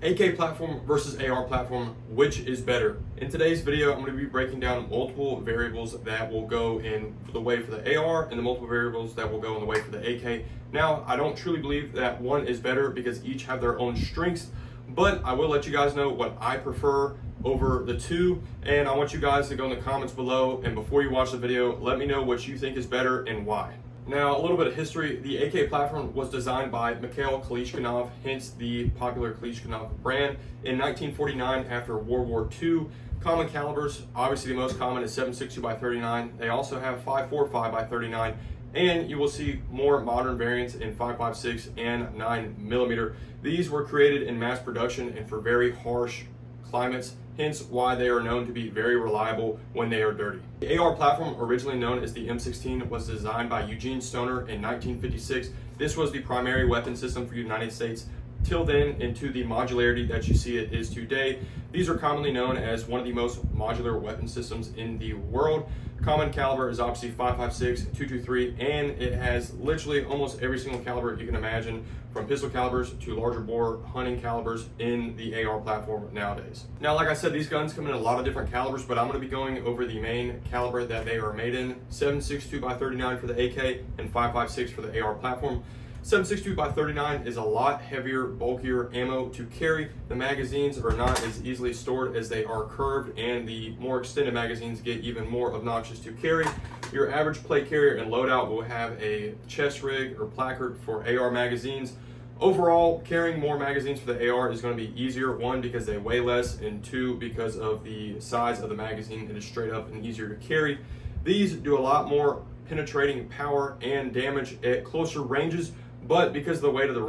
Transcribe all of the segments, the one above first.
AK platform versus AR platform, which is better? In today's video, I'm going to be breaking down multiple variables that will go in the way for the AR and the multiple variables that will go in the way for the AK. Now, I don't truly believe that one is better because each have their own strengths, but I will let you guys know what I prefer over the two, and I want you guys to go in the comments below, and before you watch the video, let me know what you think is better and why. Now, a little bit of history. The AK platform was designed by Mikhail Kalashnikov, hence the popular Kalashnikov brand, in 1949 after World War II. Common calibers, obviously the most common is 7.62 by 39. They also have 5.45 by 39, and you will see more modern variants in 5.56 and 9mm. These were created in mass production and for very harsh climates, hence why they are known to be very reliable when they are dirty. The AR platform, originally known as the M16, was designed by Eugene Stoner in 1956. This was the primary weapon system for the United States till then into the modularity that you see it is today. These are commonly known as one of the most modular weapon systems in the world. Common caliber is obviously 5.56, 223, and it has literally almost every single caliber you can imagine, from pistol calibers to larger bore hunting calibers in the AR platform nowadays. Now, like I said, these guns come in a lot of different calibers, but I'm going to be going over the main caliber that they are made in: 7.62 by 39 for the AK and 5.56 for the AR platform. 7.62 by 39 is a lot heavier, bulkier ammo to carry. The magazines are not as easily stored as they are curved, and the more extended magazines get even more obnoxious to carry. Your average plate carrier and loadout will have a chest rig or placard for AR magazines. Overall, carrying more magazines for the AR is going to be easier, one, because they weigh less, and two, because of the size of the magazine. It is straight up and easier to carry. These do a lot more penetrating power and damage at closer ranges, but because of the weight of the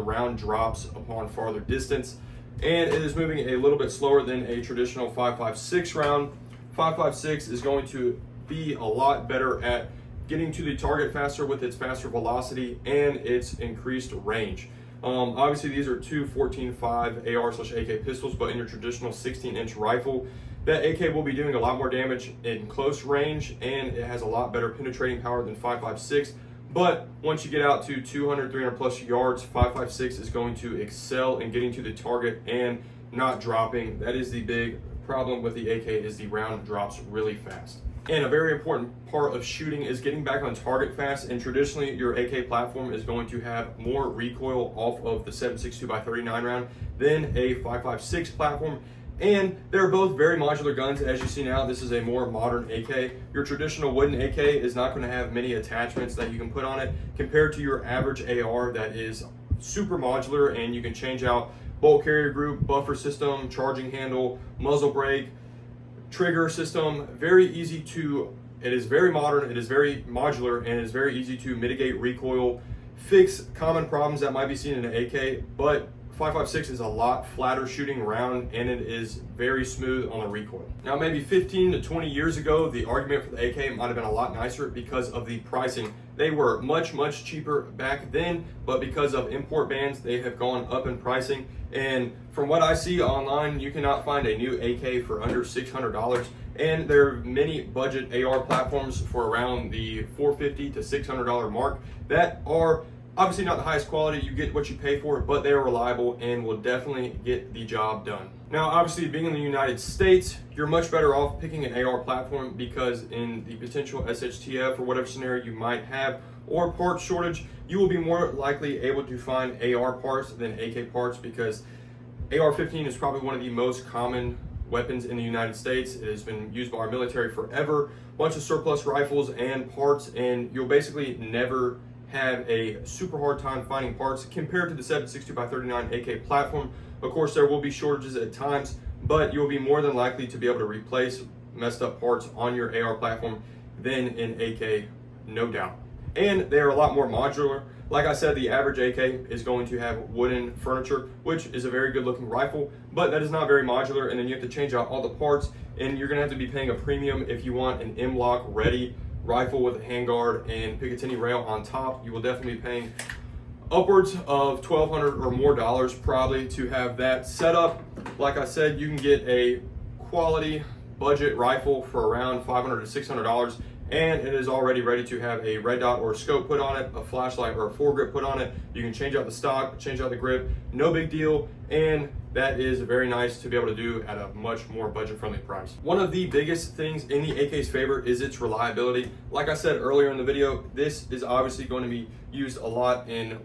round drops upon farther distance, and it is moving a little bit slower than a traditional 5.56 round. 5.56 is going to be a lot better at getting to the target faster with its faster velocity and its increased range. Obviously, these are two 14.5 AR/AK pistols, but in your traditional 16-inch rifle, that AK will be doing a lot more damage in close range, and it has a lot better penetrating power than 5.56. But once you get out to 200, 300 plus yards, 5.56 is going to excel in getting to the target and not dropping. That is the big problem with the AK, is the round drops really fast. And a very important part of shooting is getting back on target fast, and traditionally your AK platform is going to have more recoil off of the 7.62 by 39 round than a 5.56 platform. And they're both very modular guns. As you see now, this is a more modern AK. Your traditional wooden AK is not going to have many attachments that you can put on it compared to your average AR that is super modular, and you can change out bolt carrier group, buffer system, charging handle, muzzle brake, trigger system. Very easy to, it is very modern, it is very modular, and it is very easy to mitigate recoil, fix common problems that might be seen in an AK, but 5.56 is a lot flatter shooting round, and it is very smooth on the recoil. Now, maybe 15 to 20 years ago, the argument for the AK might have been a lot nicer because of the pricing. They were much cheaper back then, but because of import bans, they have gone up in pricing. And from what I see online, you cannot find a new AK for under $600. And there are many budget AR platforms for around the $450 to $600 mark that are obviously not the highest quality. You get what you pay for, but they are reliable and will definitely get the job done. Now, obviously, being in the United States, you're much better off picking an AR platform, because in the potential SHTF or whatever scenario you might have, or part shortage, you will be more likely able to find AR parts than AK parts, because AR-15 is probably one of the most common weapons in the United States. It has been used by our military forever. Bunch of surplus rifles and parts, and you'll basically never have a super hard time finding parts compared to the 7.62 by 39 AK platform. Of course, there will be shortages at times, but you'll be more than likely to be able to replace messed up parts on your AR platform than in AK, no doubt. And they are a lot more modular. Like I said, the average AK is going to have wooden furniture, which is a very good looking rifle, but that is not very modular, and then you have to change out all the parts, and you're gonna have to be paying a premium if you want an M-LOK ready rifle with a handguard and Picatinny rail on top. You will definitely be paying upwards of $1,200 or more probably to have that set up. Like I said, you can get a quality budget rifle for around $500 to $600, and it is already ready to have a red dot or a scope put on it, a flashlight or a foregrip put on it. You can change out the stock, change out the grip, no big deal, and that is very nice to be able to do at a much more budget-friendly price. One of the biggest things in the AK's favor is its reliability. Like I said earlier in the video, this is obviously going to be used a lot in,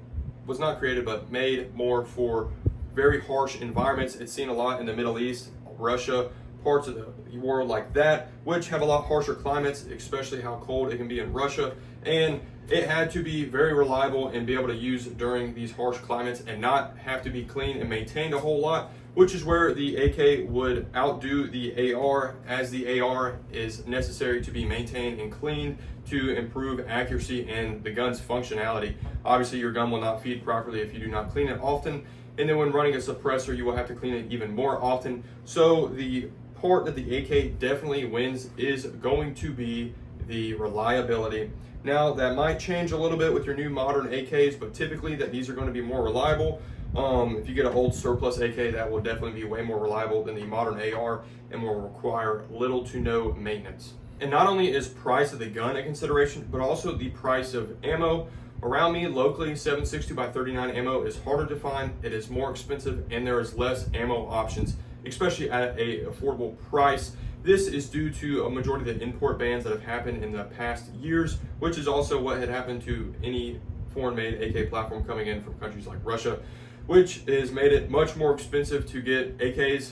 was not created, but made more for very harsh environments. It's seen a lot in the Middle East, Russia, parts of the world like that, which have a lot harsher climates, especially how cold it can be in Russia. And it had to be very reliable and be able to use during these harsh climates and not have to be cleaned and maintained a whole lot, which is where the AK would outdo the AR, as the AR is necessary to be maintained and cleaned to improve accuracy and the gun's functionality. Obviously, your gun will not feed properly if you do not clean it often. And then when running a suppressor, you will have to clean it even more often. So the part that the AK definitely wins is going to be the reliability. Now, that might change a little bit with your new modern AKs, but typically these are going to be more reliable. If you get an old surplus AK, that will definitely be way more reliable than the modern AR and will require little to no maintenance. And not only is price of the gun a consideration, but also the price of ammo. Around me, locally, 7.62x39 ammo is harder to find, it is more expensive, and there is less ammo options, especially at an affordable price. This is due to a majority of the import bans that have happened in the past years, which is also what had happened to any foreign-made AK platform coming in from countries like Russia, which has made it much more expensive to get AKs,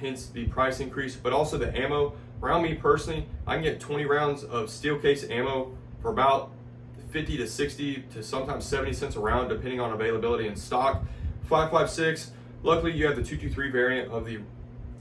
hence the price increase, but also the ammo. Around me personally, I can get 20 rounds of steel case ammo for about 50 to 60 to sometimes 70 cents a round, depending on availability in stock. 5.56, luckily you have the 223 variant of the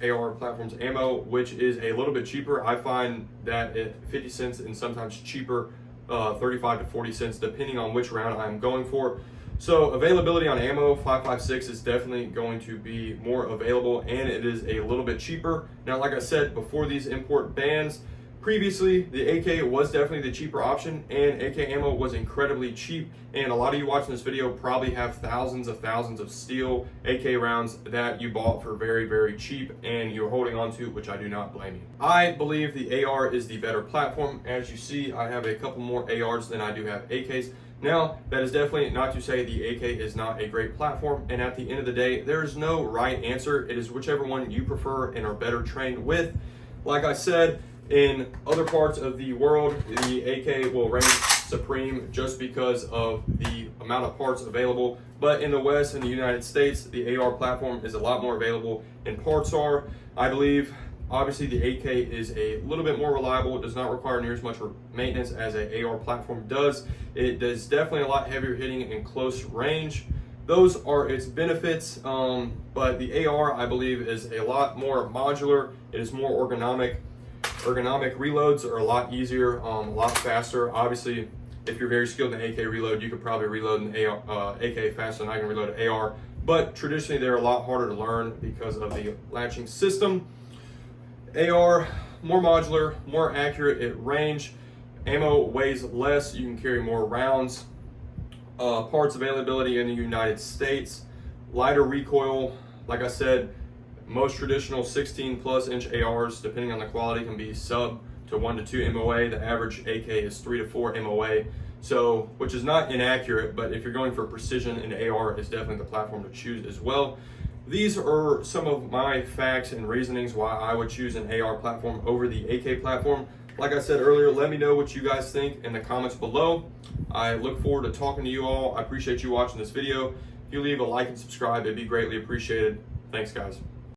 AR platform's ammo, which is a little bit cheaper. I find that at 50 cents and sometimes cheaper, 35 to 40 cents, depending on which round I'm going for. So availability on ammo, 5.56 is definitely going to be more available, and it is a little bit cheaper. Now, like I said, before these import bans, previously the AK was definitely the cheaper option, and AK ammo was incredibly cheap. And a lot of you watching this video probably have thousands of steel AK rounds that you bought for very, very cheap and you're holding on to, which I do not blame you. I believe the AR is the better platform. As you see, I have a couple more ARs than I do have AKs. Now, that is definitely not to say the AK is not a great platform, and at the end of the day, there's no right answer. It is whichever one you prefer and are better trained with. Like I said, in other parts of the world, the AK will reign supreme just because of the amount of parts available. But in the West, in the United States, the AR platform is a lot more available and parts are, I believe. Obviously, the AK is a little bit more reliable. It does not require near as much maintenance as an AR platform does. It does definitely a lot heavier hitting in close range. Those are its benefits, but the AR, I believe, is a lot more modular. It is more ergonomic. Ergonomic reloads are a lot easier, a lot faster. Obviously, if you're very skilled in AK reload, you could probably reload an AK faster than I can reload an AR. But traditionally, they're a lot harder to learn because of the latching system. AR, more modular, more accurate at range. Ammo weighs less, you can carry more rounds. Parts availability in the United States. Lighter recoil, like I said, most traditional 16+ inch ARs, depending on the quality, can be sub to 1 to 2 MOA. The average AK is 3 to 4 MOA, so which is not inaccurate, but if you're going for precision, an AR is definitely the platform to choose as well. These are some of my facts and reasonings why I would choose an AR platform over the AK platform. Like I said earlier, let me know what you guys think in the comments below. I look forward to talking to you all. I appreciate you watching this video. If you leave a like and subscribe, it'd be greatly appreciated. Thanks, guys.